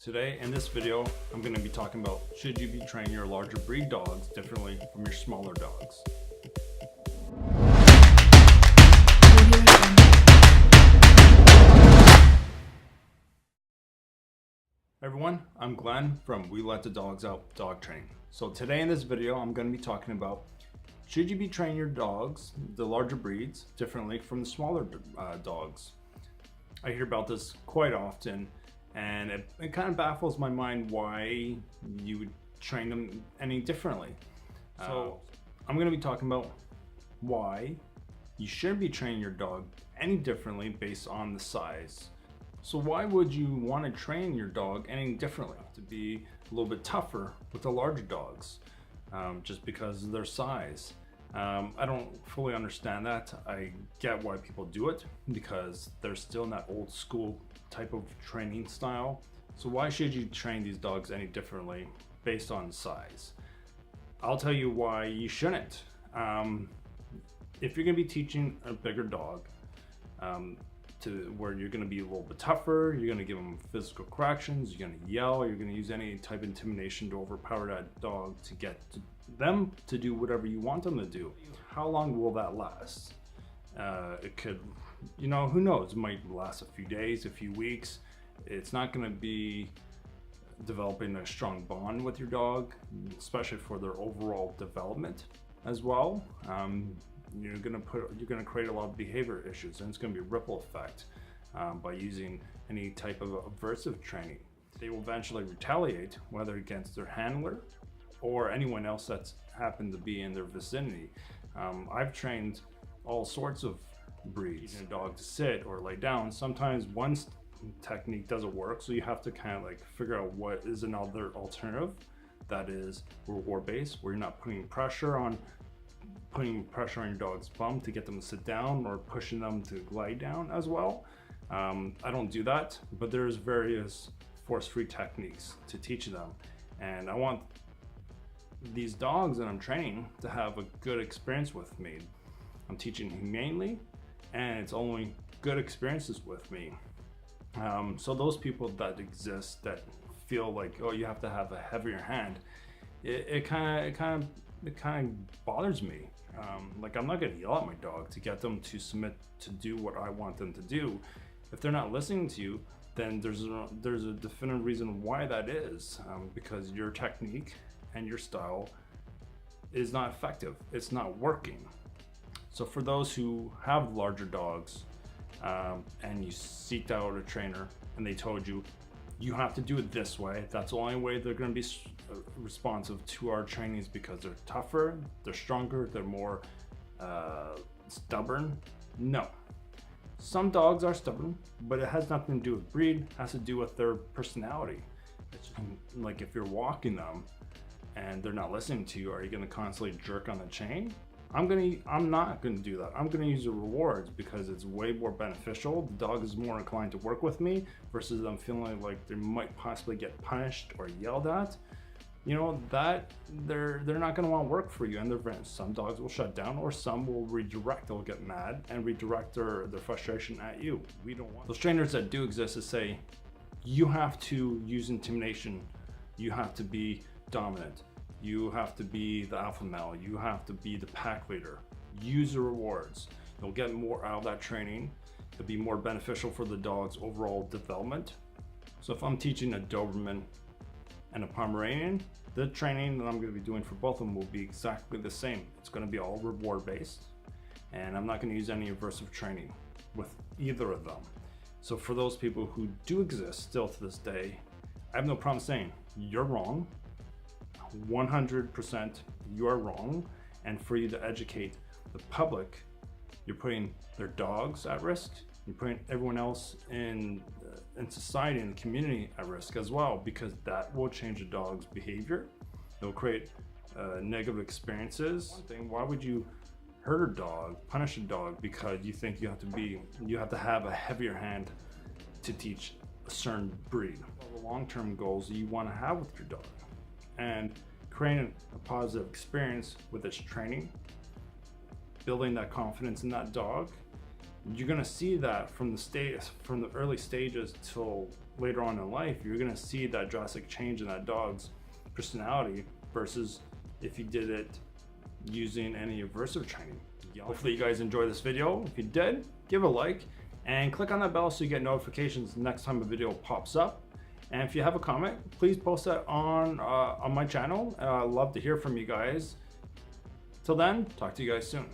Today in this video, I'm going to be talking about should you be training your larger breed dogs differently from your smaller dogs. Hey everyone, I'm Glenn from We Let the Dogs Out Dog Training. So today in this video, I'm going to be talking about should you be training your dogs, the larger breeds, differently from the smaller dogs. I hear about this quite often, and it kind of baffles my mind why you would train them any differently. So I'm going to be talking about why you shouldn't be training your dog any differently based on the size. So why would you want to train your dog any differently? To be a little bit tougher with the larger dogs, just because of their size. I don't fully understand that. I get why people do it because they're still in that old school type of training style. So why should you train these dogs any differently based on size? I'll tell you why you shouldn't. If you're going to be teaching a bigger dog, to where you're going to be a little bit tougher, you're going to give them physical corrections, you're going to yell, you're going to use any type of intimidation to overpower that dog to get them to do whatever you want them to do. How long will that last? It could, who knows, it might last a few days, a few weeks. It's not going to be developing a strong bond with your dog, especially for their overall development as well. You're gonna create a lot of behavior issues, and it's gonna be a ripple effect by using any type of aversive training. They will eventually retaliate, whether against their handler or anyone else that's happened to be in their vicinity. I've trained all sorts of breeds, a dog to sit or lay down. Sometimes one technique doesn't work, so you have to kind of like figure out what is another alternative that is reward based, where you're not putting pressure on your dog's bum to get them to sit down or pushing them to lie down as well. I don't do that, but there's various force-free techniques to teach them. And I want these dogs that I'm training to have a good experience with me. I'm teaching humanely, and it's only good experiences with me. So those people that exist that feel like, oh, you have to have a heavier hand, it kind of bothers me. Like, I'm not gonna yell at my dog to get them to submit to do what I want them to do. If they're not listening to you, then there's a definitive reason why that is, because your technique and your style is not effective. It's not working. So for those who have larger dogs, and you seeked out a trainer and they told you, you have to do it this way. That's the only way they're going to be responsive to our trainings, because they're tougher, they're stronger, they're more stubborn. No. Some dogs are stubborn, but it has nothing to do with breed. It has to do with their personality. It's like, if you're walking them and they're not listening to you, are you going to constantly jerk on the chain? I'm not going to do that. I'm going to use the rewards because it's way more beneficial. The dog is more inclined to work with me versus them feeling like they might possibly get punished or yelled at. That they're not going to want to work for you, and some dogs will shut down, or some will redirect. They'll get mad and redirect their frustration at you. We don't want those trainers that do exist to say you have to use intimidation, you have to be dominant, you have to be the alpha male, you have to be the pack leader. Use the rewards. You'll get more out of that training. It'll be more beneficial for the dog's overall development. So if I'm teaching a Doberman and a Pomeranian, the training that I'm going to be doing for both of them will be exactly the same. It's going to be all reward based, and I'm not going to use any aversive training with either of them. So for those people who do exist still to this day, I have no problem saying you're wrong. 100% you are wrong. And for you to educate the public, you're putting their dogs at risk, you're putting everyone else in society and the community at risk as well, because that will change a dog's behavior. It'll create negative experiences. One thing, why would you hurt a dog, punish a dog because you think you have to have a heavier hand to teach a certain breed? Well, the long-term goals that you want to have with your dog, and creating a positive experience with its training, building that confidence in that dog. You're gonna see that from the early stages till later on in life, you're gonna see that drastic change in that dog's personality versus if you did it using any aversive training. Hopefully you guys enjoyed this video. If you did, give a like and click on that bell so you get notifications next time a video pops up. And if you have a comment, please post that on my channel. I'd love to hear from you guys. Till then, talk to you guys soon.